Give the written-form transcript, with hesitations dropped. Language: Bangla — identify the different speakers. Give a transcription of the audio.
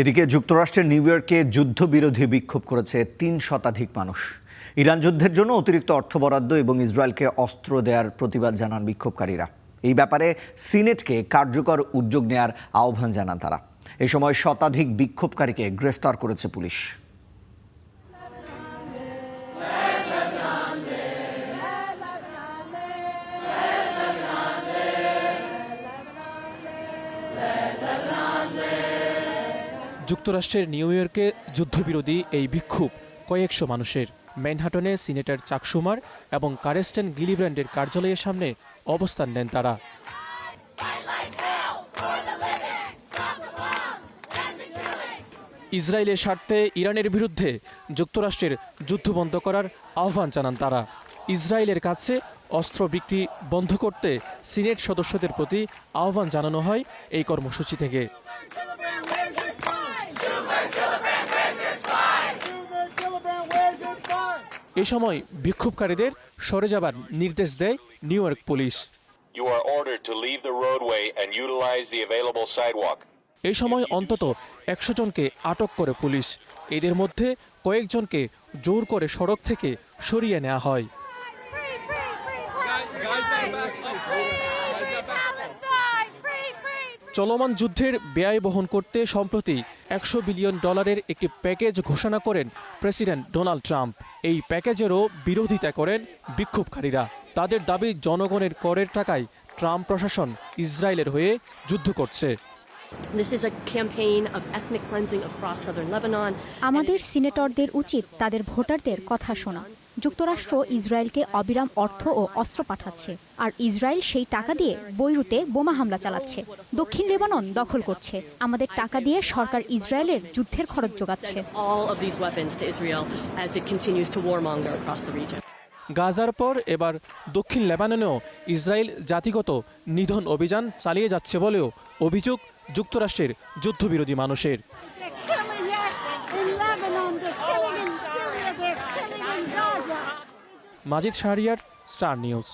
Speaker 1: এদিকে যুক্তরাষ্ট্রের নিউ ইয়র্কে যুদ্ধবিরোধী বিক্ষোভ করেছে ৩ শতাধিক মানুষ। ইরান যুদ্ধের জন্য অতিরিক্ত অর্থ বরাদ্দ এবং ইসরায়েলকে অস্ত্র দেওয়ার প্রতিবাদ জানান বিক্ষোভকারীরা। এই ব্যাপারে সিনেটকে কার্যকর উদ্যোগ নেয়ার আহ্বান জানান তারা। এই সময় শতাধিক বিক্ষোভকারীকে গ্রেফতার করেছে পুলিশ।
Speaker 2: যুক্তরাষ্ট্রের নিউ ইয়র্কে যুদ্ধবিরোধী এই বিক্ষোভ কয়েকশো মানুষের। ম্যানহাটনে সিনেটর চাক শুমার এবং কারেস্টেন গিলিব্র্যান্ডের কার্যালয়ের সামনে অবস্থান নেন তারা। ইসরায়েলের স্বার্থে ইরানের বিরুদ্ধে যুক্তরাষ্ট্রের যুদ্ধ বন্ধ করার আহ্বান জানান তারা। ইসরায়েলের কাছে অস্ত্র বিক্রি বন্ধ করতে সিনেট সদস্যদের প্রতি আহ্বান জানানো হয় এই কর্মসূচি থেকে। এ সময় বিক্ষোভকারীদের সরে যাবার নির্দেশ দেয় নিউ ইয়র্ক পুলিশ। এই সময় অন্তত ১০০ জনকে আটক করে পুলিশ। এদের মধ্যে কয়েকজনকে জোর করে সড়ক থেকে সরিয়ে নেওয়া হয়। চলমান যুদ্ধের ব্যয় বহন করতে সম্প্রতি $100 বিলিয়ন একটি প্যাকেজ ঘোষণা করেন প্রেসিডেন্ট ডোনাল্ড ট্রাম্প। এই প্যাকেজেরও বিরোধিতা করেন বিক্ষোভকারীরা। তাদের দাবি, জনগণের করের টাকায় ট্রাম্প প্রশাসন ইসরায়েলের হয়ে যুদ্ধ করছে।
Speaker 3: আমাদের সিনেটরদের উচিত তাদের ভোটারদের কথা শোনা। যুক্তরাষ্ট্র ইসরায়েলকে অবিরাম অর্থ ও অস্ত্র পাঠাচ্ছে, আর ইসরায়েল সেই টাকা দিয়ে বৈরুতে বোমা হামলা চালাচ্ছে, দক্ষিণ লেবানন দখল করছে। আমাদের টাকা দিয়ে সরকার ইসরায়েলের যুদ্ধের খরচ যোগাচ্ছে।
Speaker 2: গাজার পর এবার দক্ষিণ লেবাননেও ইসরায়েল জাতিগত নিধন অভিযান চালিয়ে যাচ্ছে বলেও অভিযোগ যুক্তরাষ্ট্রের যুদ্ধবিরোধী মানুষের। মাজিদ শাহরিয়ার, স্টার নিউজ।